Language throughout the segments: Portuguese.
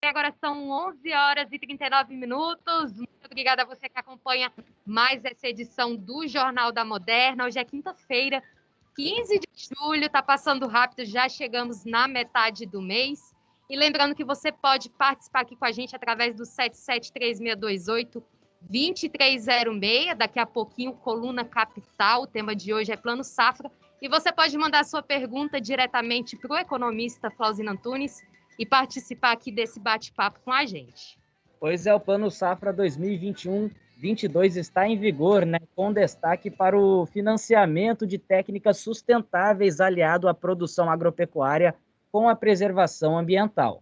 Agora são 11 horas e 39 minutos. Muito obrigada a você que acompanha mais essa edição do Jornal da Moderna. Hoje é quinta-feira, 15 de julho, está passando rápido, já chegamos na metade do mês. E lembrando que você pode participar aqui com a gente através do 773628-2306. Daqui a pouquinho, Coluna Capital. O tema de hoje é Plano Safra. E você pode mandar sua pergunta diretamente para o economista Flauzino Antunes e participar aqui desse bate-papo com a gente. Pois é, o Plano Safra 2021-22 está em vigor, né, com destaque para o financiamento de técnicas sustentáveis aliado à produção agropecuária com a preservação ambiental.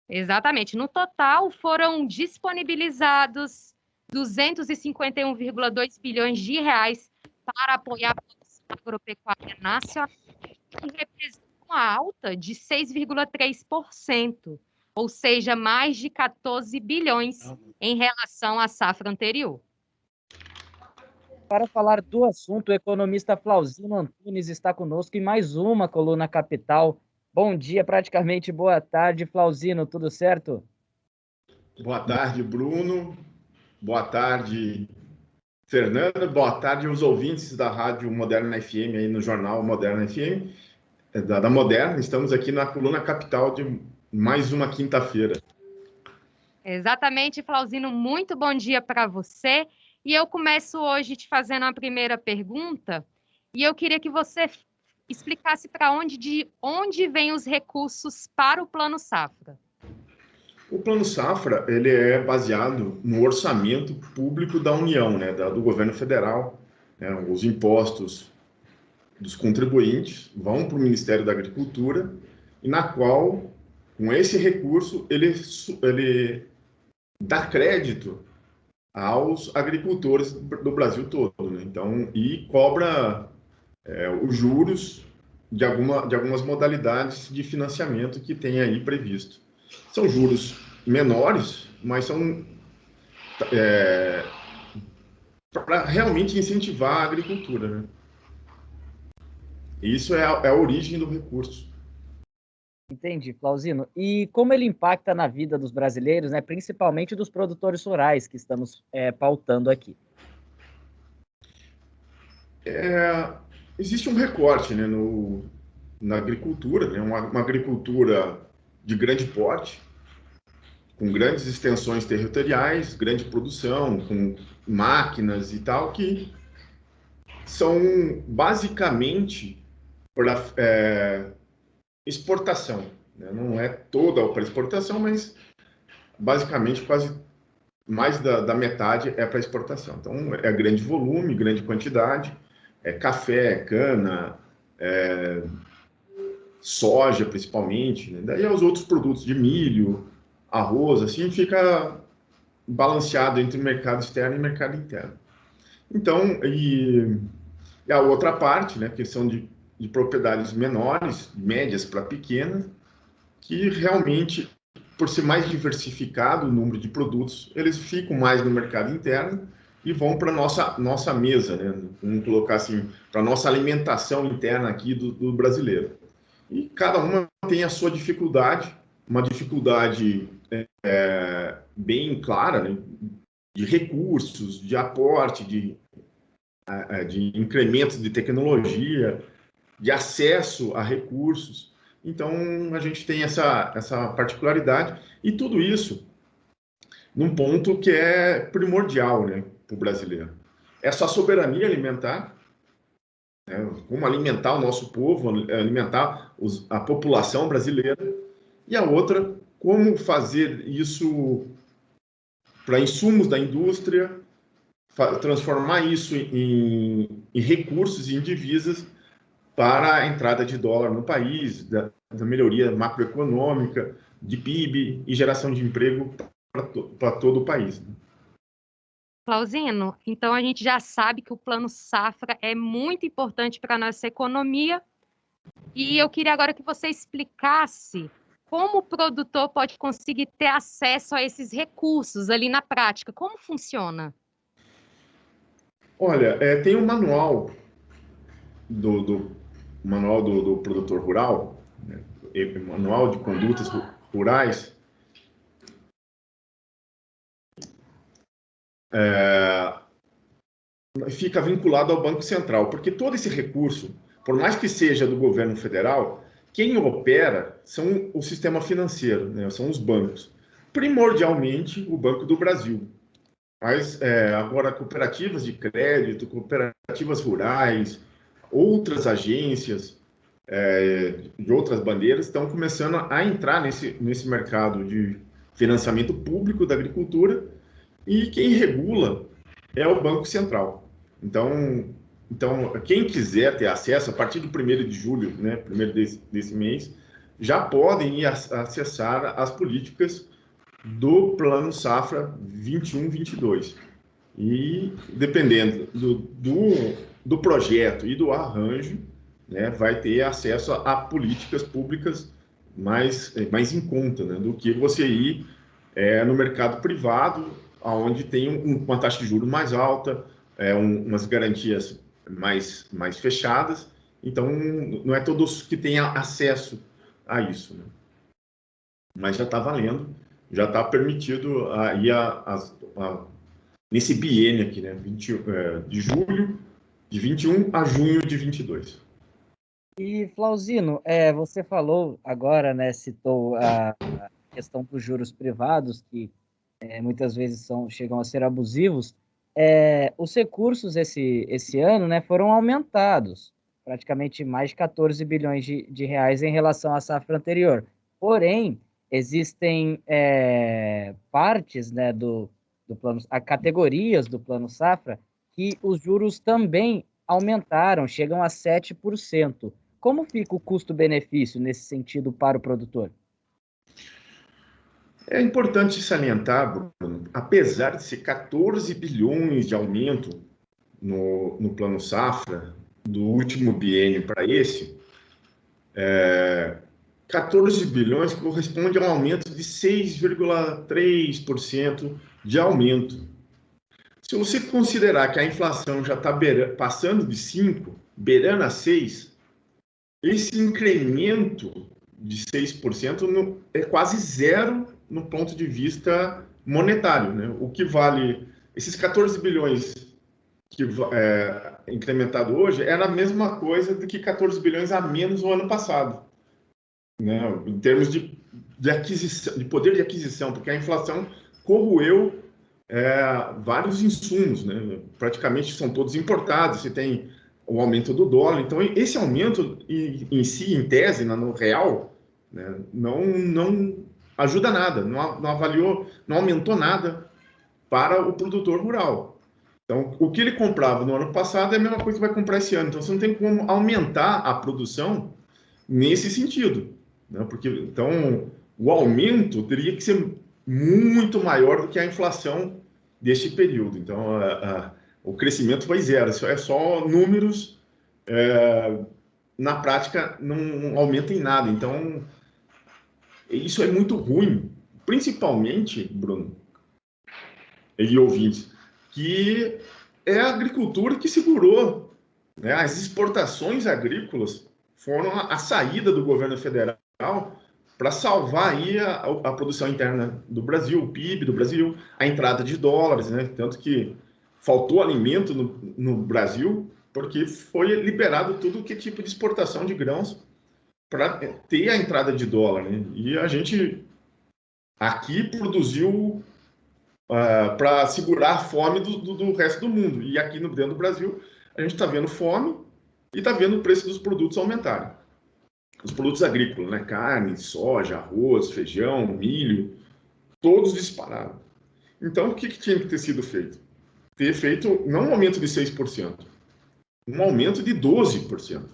Exatamente. No total, foram disponibilizados 251,2 bilhões de reais para apoiar a produção agropecuária nacional, que representa uma alta de 6,3%, ou seja, mais de 14 bilhões em relação à safra anterior. Para falar do assunto, o economista Flauzino Antunes está conosco em mais uma Coluna Capital. Bom dia, praticamente boa tarde, Flauzino, tudo certo? Boa tarde, Bruno. Boa tarde, Fernanda. Boa tarde aos ouvintes da Rádio Moderna FM, aí no Jornal Moderna FM. Da Moderna, estamos aqui na Coluna Capital de mais uma quinta-feira. Exatamente, Flauzino, muito bom dia para você. E eu começo hoje te fazendo a primeira pergunta, e eu queria que você explicasse de onde vêm os recursos para o Plano Safra. O Plano Safra, ele é baseado no orçamento público da União, né, do governo federal, né, os impostos dos contribuintes vão para o Ministério da Agricultura, e na qual, com esse recurso, ele dá crédito aos agricultores do Brasil todo, né? Então, e cobra os juros de algumas modalidades de financiamento que tem aí previsto. São juros menores, mas são para realmente incentivar a agricultura, né? Isso é a origem do recurso. Entendi, Flauzino. E como ele impacta na vida dos brasileiros, né, principalmente dos produtores rurais que estamos pautando aqui? Existe um recorte, né, na agricultura, né, uma agricultura de grande porte, com grandes extensões territoriais, grande produção, com máquinas e tal, que são basicamente para exportação, né? Não é toda para exportação, mas basicamente quase mais da metade é para exportação. Então, é grande volume, grande quantidade, café, cana, soja principalmente, né? Daí os outros produtos de milho, arroz, assim, fica balanceado entre mercado externo e mercado interno. Então, e a outra parte, né, que são de propriedades menores, médias para pequenas, que realmente, por ser mais diversificado o número de produtos, eles ficam mais no mercado interno e vão para a nossa mesa, né? Vamos colocar assim, para a nossa alimentação interna aqui do brasileiro. E cada uma tem a sua dificuldade, uma dificuldade bem clara, né? De recursos, de aporte, de incrementos de tecnologia, de acesso a recursos. Então, a gente tem essa particularidade, e tudo isso num ponto que é primordial, né, para o brasileiro. Essa soberania alimentar, né, como alimentar o nosso povo, alimentar a população brasileira, e a outra, como fazer isso para insumos da indústria, transformar isso em recursos e em divisas para a entrada de dólar no país, da melhoria macroeconômica, de PIB e geração de emprego para todo o país. Flauzino, então a gente já sabe que o Plano Safra é muito importante para a nossa economia, e eu queria agora que você explicasse como o produtor pode conseguir ter acesso a esses recursos ali na prática. Como funciona? Olha, tem um manual do produtor rural, né, manual de condutas rurais, fica vinculado ao Banco Central, porque todo esse recurso, por mais que seja do governo federal, quem opera são o sistema financeiro, né? São os bancos. Primordialmente, o Banco do Brasil. Mas agora cooperativas de crédito, cooperativas rurais, outras agências de outras bandeiras estão começando a entrar nesse mercado de financiamento público da agricultura, e quem regula é o Banco Central. Então quem quiser ter acesso, a partir do 1º de julho, né, 1º desse mês, já podem ir acessar as políticas do Plano Safra 21-22. E, dependendo do projeto e do arranjo, né, vai ter acesso a políticas públicas mais em conta, né, do que você ir no mercado privado, onde tem uma taxa de juros mais alta, umas garantias mais fechadas. Então, não é todos que têm acesso a isso, né? Mas já está valendo, já está permitido aí nesse biênio aqui, né? De julho de 21 a junho de 22. E, Flauzino, você falou agora, né, citou a questão dos juros privados, que muitas vezes chegam a ser abusivos. Os recursos esse ano, né, foram aumentados, praticamente mais de 14 bilhões de reais em relação à safra anterior. Porém, existem partes, né, do plano, categorias do Plano Safra, que os juros também aumentaram, chegam a 7%. Como fica o custo-benefício nesse sentido para o produtor? É importante salientar, Bruno, apesar de ser 14 bilhões de aumento no Plano Safra, do último biênio para esse, 14 bilhões corresponde a um aumento de 6,3% de aumento. Se você considerar que a inflação já está passando de 5%, beirando a 6%, esse incremento de 6% é quase zero no ponto de vista monetário, né? O que vale esses 14 bilhões que incrementado hoje era a mesma coisa do que 14 bilhões a menos no ano passado, né? Em termos de aquisição, de poder de aquisição, porque a inflação corroeu vários insumos, né? Praticamente são todos importados. Você tem o aumento do dólar, então esse aumento em si, em tese, no real, né, não ajuda nada, não aumentou nada para o produtor rural. Então, o que ele comprava no ano passado é a mesma coisa que vai comprar esse ano. Então, você não tem como aumentar a produção nesse sentido, né? Porque então o aumento teria que ser muito maior do que a inflação deste período. Então, o crescimento foi zero. Isso é só números, na prática não aumenta em nada. Então, isso é muito ruim, principalmente, Bruno e ouvintes, que é a agricultura que segurou, né? As exportações agrícolas foram a saída do governo federal para salvar aí a produção interna do Brasil, o PIB do Brasil, a entrada de dólares, né? Tanto que faltou alimento no Brasil, porque foi liberado tudo que tipo de exportação de grãos para ter a entrada de dólar, né? E a gente aqui produziu para segurar a fome do resto do mundo. E aqui dentro do Brasil, a gente está vendo fome e está vendo o preço dos produtos aumentarem. Os produtos agrícolas, né? Carne, soja, arroz, feijão, milho, todos dispararam. Então, o que tinha que ter sido feito? Ter feito não um aumento de 6%, um aumento de 12%,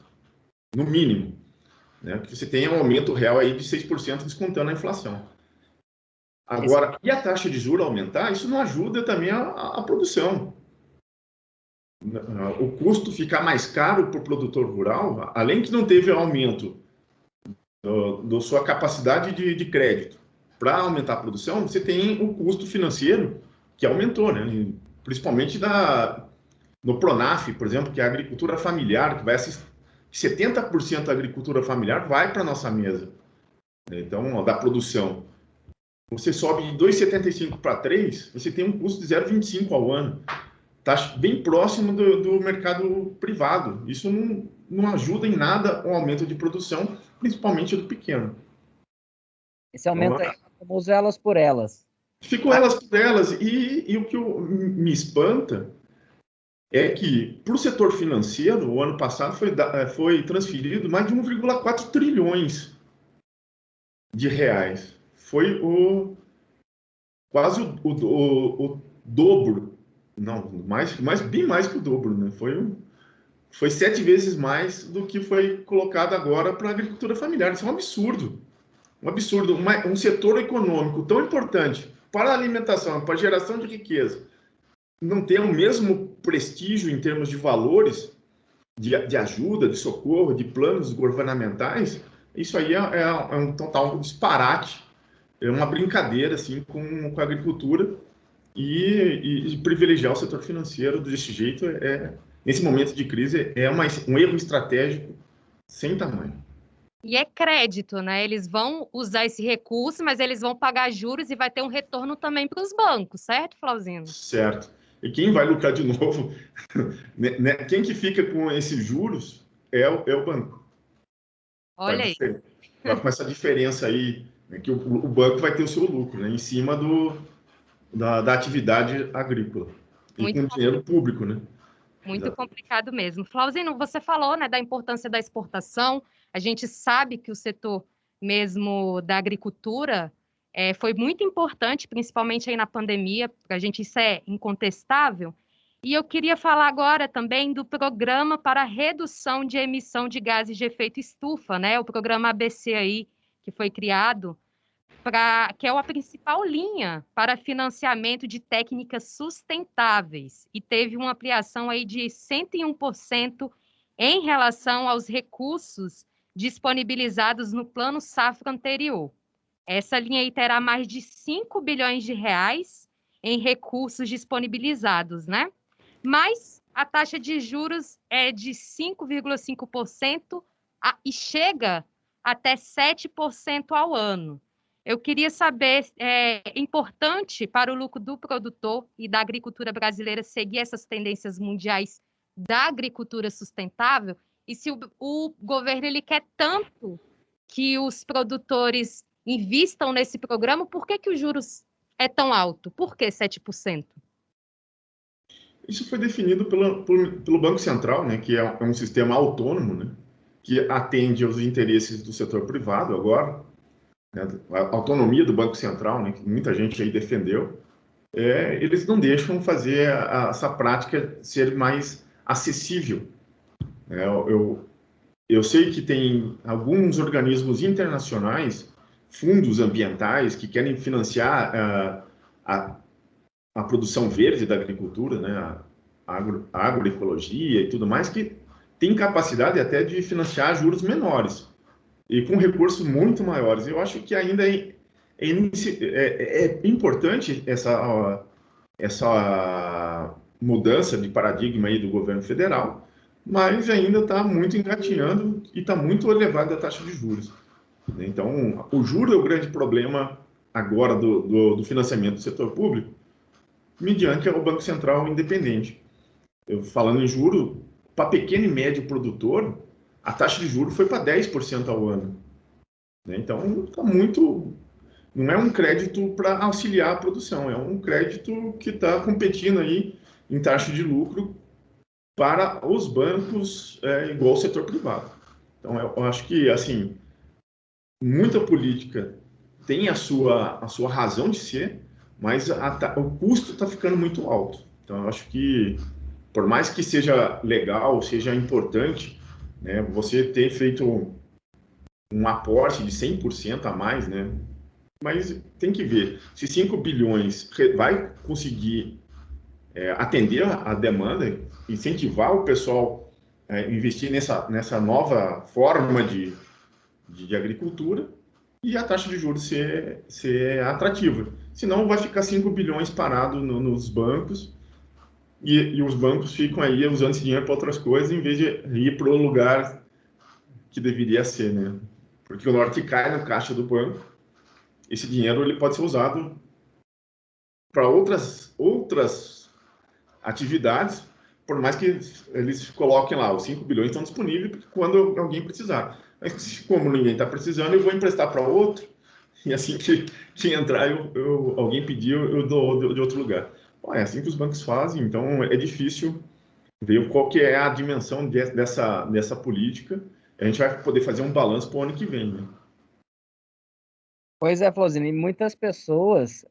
no mínimo, né? Que você tenha um aumento real aí de 6% descontando a inflação. Agora, e a taxa de juros aumentar, isso não ajuda também a produção. O custo ficar mais caro para o produtor rural, além que não teve aumento da sua capacidade de crédito para aumentar a produção, você tem o custo financeiro que aumentou, né? Principalmente no Pronaf, por exemplo, que é a agricultura familiar, que vai assistir 70% da agricultura familiar vai para a nossa mesa, né? Então, da produção. você sobe de 2,75 para 3, você tem um custo de 0,25 ao ano. Está bem próximo do mercado privado. Isso não ajuda em nada o aumento de produção, principalmente do pequeno. Esse aumento aí é o famoso elas por elas. Ficou elas por elas. E o que me espanta é que, para o setor financeiro, o ano passado foi transferido mais de 1,4 trilhões de reais. Foi quase o dobro. Não, bem mais que o dobro, né? Foi 7 vezes mais do que foi colocado agora para a agricultura familiar. Isso é um absurdo. Um absurdo. Um setor econômico tão importante para a alimentação, para a geração de riqueza, não ter o mesmo prestígio em termos de valores, de ajuda, de socorro, de planos governamentais, isso aí é um total disparate. É uma brincadeira assim, com a agricultura. E privilegiar o setor financeiro desse jeito, nesse momento de crise, é um erro estratégico sem tamanho. E é crédito, né? Eles vão usar esse recurso, mas eles vão pagar juros e vai ter um retorno também para os bancos, certo, Flauzino? Certo. E quem vai lucrar de novo, né? Quem que fica com esses juros é o banco. Olha aí. Com essa diferença aí, né, que o banco vai ter o seu lucro, né, em cima da atividade agrícola. E com dinheiro público, né? Muito complicado mesmo. Flauzino, você falou, né, da importância da exportação. A gente sabe que o setor mesmo da agricultura foi muito importante, principalmente aí na pandemia. Para a gente isso é incontestável. E eu queria falar agora também do Programa para a Redução de Emissão de Gases de Efeito Estufa, né? O programa ABC aí, que foi criado, que é a principal linha para financiamento de técnicas sustentáveis e teve uma ampliação aí de 101% em relação aos recursos disponibilizados no Plano Safra anterior. Essa linha aí terá mais de 5 bilhões de reais em recursos disponibilizados, né? Mas a taxa de juros é de 5,5% e chega até 7% ao ano. Eu queria saber, é importante para o lucro do produtor e da agricultura brasileira seguir essas tendências mundiais da agricultura sustentável? E se o governo ele quer tanto que os produtores invistam nesse programa, por que os juros é tão alto? Por que 7%? Isso foi definido pelo Banco Central, né, que é um sistema autônomo, né, que atende aos interesses do setor privado agora. A autonomia do Banco Central, né, que muita gente aí defendeu, eles não deixam fazer essa prática ser mais acessível. Eu sei que tem alguns organismos internacionais, fundos ambientais, que querem financiar a produção verde da agricultura, né, a agroecologia e tudo mais, que tem capacidade até de financiar juros menores e com recursos muito maiores. Eu acho que ainda é importante essa mudança de paradigma aí do governo federal, mas ainda está muito engatinhando e está muito elevada a taxa de juros. Então, o juro é o grande problema agora do financiamento do setor público, mediante o Banco Central independente. Falando em juro, para pequeno e médio produtor, a taxa de juros foi para 10% ao ano. Então, está muito... Não é um crédito para auxiliar a produção, é um crédito que está competindo aí em taxa de lucro para os bancos, igual o setor privado. Então, eu acho que, assim, muita política tem a sua razão de ser, mas o custo está ficando muito alto. Então, eu acho que, por mais que seja legal, seja importante, né, você ter feito um aporte de 100% a mais, né? Mas tem que ver se 5 bilhões vai conseguir atender a demanda, incentivar o pessoal a investir nessa nova forma de agricultura e a taxa de juros ser atrativa. Senão vai ficar 5 bilhões parado nos bancos e os bancos ficam aí usando esse dinheiro para outras coisas em vez de ir para o lugar que deveria ser, né? Porque o norte cai no caixa do banco esse dinheiro ele pode ser usado para outras atividades, por mais que eles coloquem lá, os 5 bilhões estão disponíveis quando alguém precisar. Mas como ninguém está precisando, eu vou emprestar para outro, e assim que entrar, alguém pediu, eu dou de outro lugar. É assim que os bancos fazem, então é difícil ver qual que é a dimensão dessa política. A gente vai poder fazer um balanço para o ano que vem, né? Pois é, Flauzino, e muitas pessoas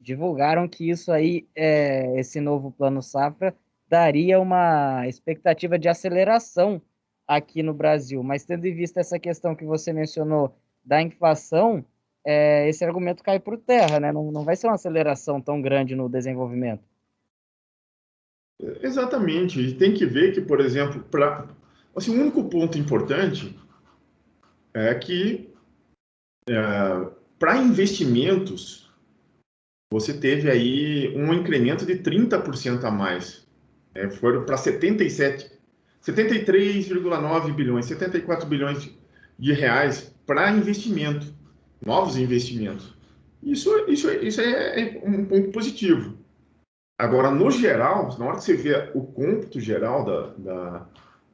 divulgaram que isso aí, esse novo Plano Safra, daria uma expectativa de aceleração aqui no Brasil, mas tendo em vista essa questão que você mencionou da inflação, esse argumento cai por terra, né? Não vai ser uma aceleração tão grande no desenvolvimento. Exatamente, e tem que ver que, por exemplo, assim, o único ponto importante é que para investimentos você teve aí um incremento de 30% a mais. Foram para 73,9 bilhões, 74 bilhões de reais para investimento, novos investimentos. Isso é um ponto positivo. Agora, no geral, na hora que você vê o cômputo geral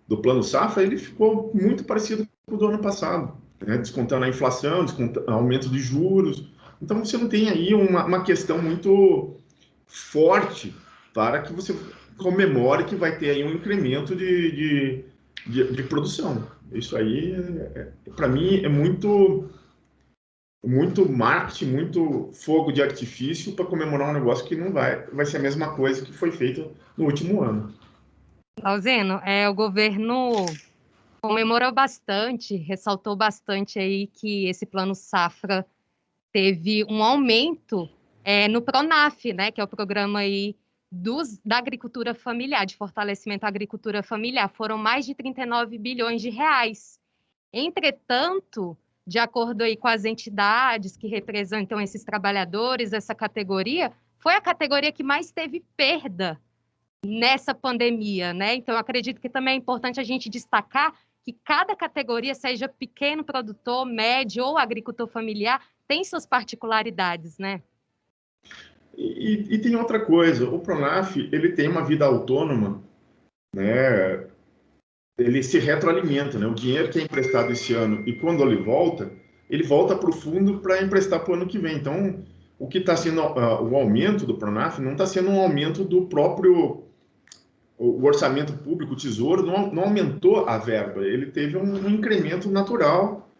do Plano Safra, ele ficou muito parecido com o do ano passado, né? Descontando a inflação, descontando aumento de juros. Então, você não tem aí uma questão muito forte para que você comemore que vai ter aí um incremento de produção. Isso aí, para mim, é muito marketing, muito fogo de artifício para comemorar um negócio que não vai ser a mesma coisa que foi feito no último ano. Flauzino, o governo comemorou bastante, ressaltou bastante aí que esse Plano Safra teve um aumento no PRONAF, né, que é o programa aí da agricultura familiar, de fortalecimento à agricultura familiar. Foram mais de 39 bilhões de reais. Entretanto, de acordo aí com as entidades que representam esses trabalhadores, essa categoria, foi a categoria que mais teve perda nessa pandemia, né? Então, eu acredito que também é importante a gente destacar que cada categoria, seja pequeno produtor, médio ou agricultor familiar, tem suas particularidades, né? E tem outra coisa, o PRONAF, ele tem uma vida autônoma, né? Ele se retroalimenta, né? O dinheiro que é emprestado esse ano e quando ele volta para o fundo para emprestar para o ano que vem. Então, o que está sendo o aumento do PRONAF não está sendo um aumento do próprio o orçamento público, o Tesouro, não aumentou a verba, ele teve um incremento natural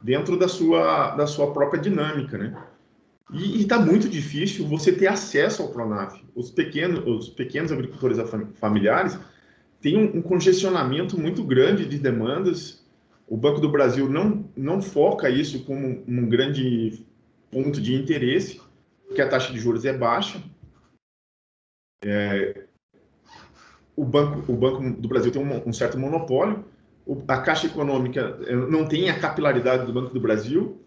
dentro da sua própria dinâmica, né? E está muito difícil você ter acesso ao PRONAF. Os pequenos agricultores familiares têm um congestionamento muito grande de demandas. O Banco do Brasil não foca isso como um grande ponto de interesse, porque a taxa de juros é baixa. O Banco do Brasil tem um certo monopólio, a Caixa Econômica não tem a capilaridade do Banco do Brasil,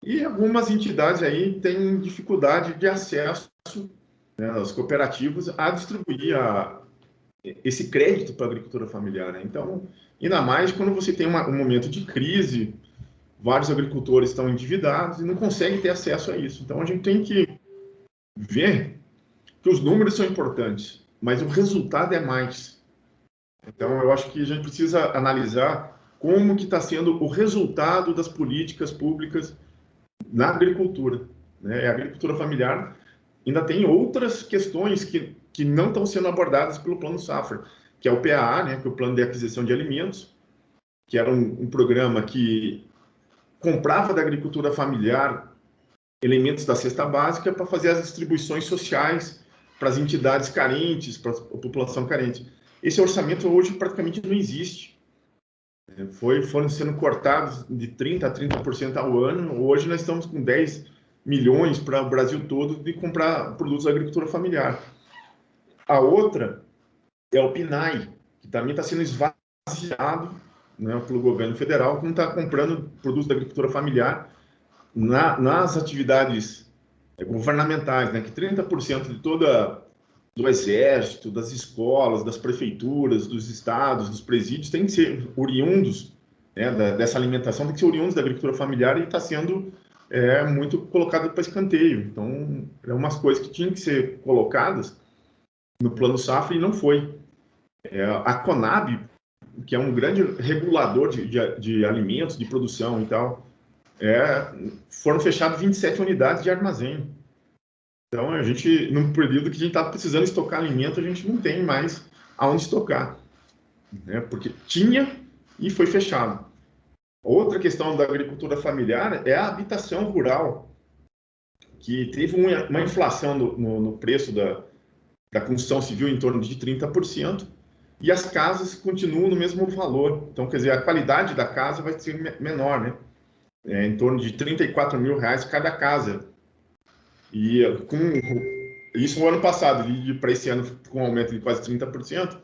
e algumas entidades aí têm dificuldade de acesso, né, aos cooperativos a distribuir esse crédito para a agricultura familiar, né? Então, ainda mais quando você tem um momento de crise, vários agricultores estão endividados e não conseguem ter acesso a isso. Então, a gente tem que ver que os números são importantes, mas o resultado é mais. Então, eu acho que a gente precisa analisar como que está sendo o resultado das políticas públicas na agricultura, né? A agricultura familiar ainda tem outras questões que não estão sendo abordadas pelo Plano Safra, que é o PAA, né? Que é o Plano de Aquisição de Alimentos, que era um programa que comprava da agricultura familiar elementos da cesta básica para fazer as distribuições sociais para as entidades carentes, para a população carente. Esse orçamento hoje praticamente não existe. Foram sendo cortados de 30% a 30% ao ano. Hoje nós estamos com 10 milhões para o Brasil todo de comprar produtos da agricultura familiar. A outra é o PNAE, que também está sendo esvaziado, né, pelo governo federal, que não está comprando produtos da agricultura familiar nas atividades governamentais, né, que 30% de do exército, das escolas, das prefeituras, dos estados, dos presídios, tem que ser oriundos, né, dessa alimentação, tem que ser oriundos da agricultura familiar, e está sendo é muito colocado para escanteio. Então, é umas coisas que tinham que ser colocadas no Plano Safra e não foi. A Conab, que é um grande regulador de alimentos, de produção e tal, foram fechadas 27 unidades de armazém. Então, a gente, num período que a gente está precisando estocar alimento, a gente não tem mais aonde estocar, né? Porque tinha e foi fechado. Outra questão da agricultura familiar é a habitação rural, que teve uma inflação no preço da construção civil em torno de 30%, e as casas continuam no mesmo valor. Então, quer dizer, a qualidade da casa vai ser menor, né? Em torno de R$ 34 mil cada casa. E com isso no ano passado, e para esse ano, com um aumento de quase 30%,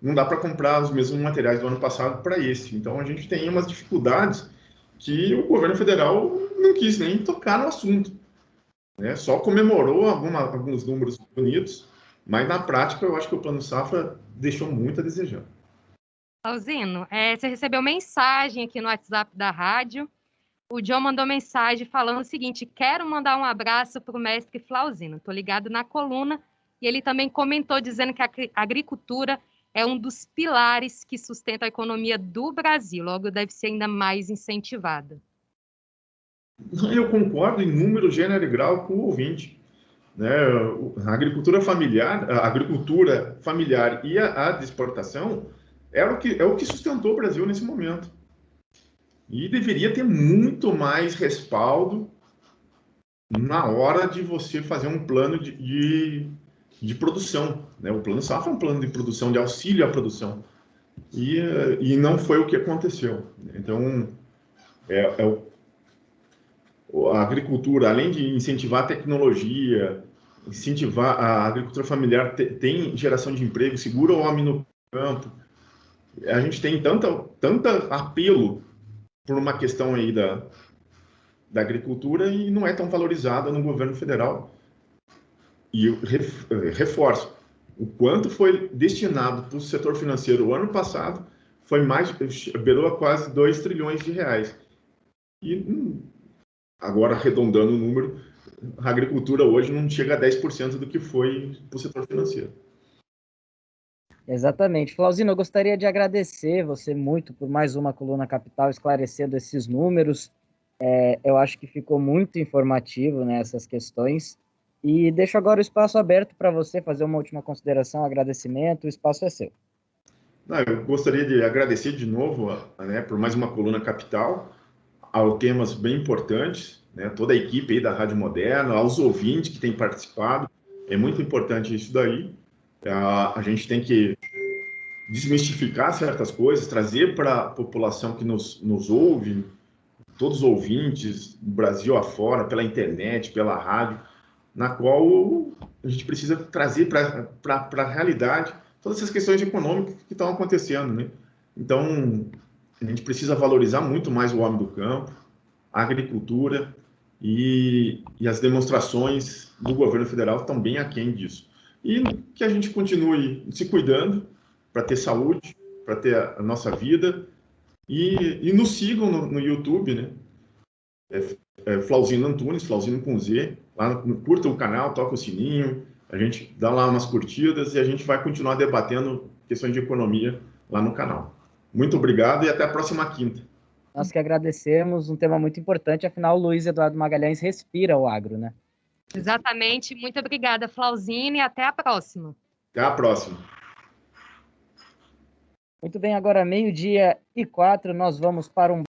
não dá para comprar os mesmos materiais do ano passado para esse. Então, a gente tem umas dificuldades que o governo federal não quis nem tocar no assunto, né? Só comemorou alguns números bonitos, mas na prática eu acho que o Plano Safra deixou muito a desejar. Flauzino, você recebeu mensagem aqui no WhatsApp da rádio. O John mandou mensagem falando o seguinte: quero mandar um abraço para o mestre Flauzino. Estou ligado na coluna. E ele também comentou dizendo que a agricultura é um dos pilares que sustenta a economia do Brasil. Logo, deve ser ainda mais incentivada. Eu concordo em número, gênero e grau com o ouvinte, né? A agricultura familiar e a de exportação é o que sustentou o Brasil nesse momento. E deveria ter muito mais respaldo na hora de você fazer um plano de produção, né? O Plano Safra é um plano de produção, de auxílio à produção. E não foi o que aconteceu. Então, a agricultura, além de incentivar a tecnologia, incentivar a agricultura familiar, tem geração de emprego, segura o homem no campo. A gente tem tanta apelo por uma questão aí da agricultura e não é tão valorizada no governo federal. E eu reforço, o quanto foi destinado para o setor financeiro o ano passado foi beirou a quase 2 trilhões de reais. E agora, arredondando o número, a agricultura hoje não chega a 10% do que foi para o setor financeiro. Exatamente. Flauzino, eu gostaria de agradecer você muito por mais uma Coluna Capital esclarecendo esses números. Eu acho que ficou muito informativo, né, essas questões. E deixo agora o espaço aberto para você fazer uma última consideração, agradecimento. O espaço é seu. Eu gostaria de agradecer de novo, né, por mais uma Coluna Capital, aos temas bem importantes, né, toda a equipe aí da Rádio Moderna, aos ouvintes que têm participado. É muito importante isso daí. A gente tem que desmistificar certas coisas, trazer para a população que nos ouve, todos os ouvintes, do Brasil afora, pela internet, pela rádio, na qual a gente precisa trazer para a realidade todas essas questões econômicas que estão acontecendo, né? Então, a gente precisa valorizar muito mais o homem do campo, a agricultura e as demonstrações do governo federal estão bem aquém disso. E que a gente continue se cuidando para ter saúde, para ter a nossa vida e nos sigam no YouTube, né? Flauzino Antunes, Flauzino com Z, lá curta o canal, toca o sininho, a gente dá lá umas curtidas e a gente vai continuar debatendo questões de economia lá no canal. Muito obrigado e até a próxima quinta. Nós que agradecemos, um tema muito importante, afinal o Luiz Eduardo Magalhães respira o agro, né? Exatamente. Muito obrigada, Flauzino, e até a próxima. Até a próxima. Muito bem, agora 12:04, nós vamos para um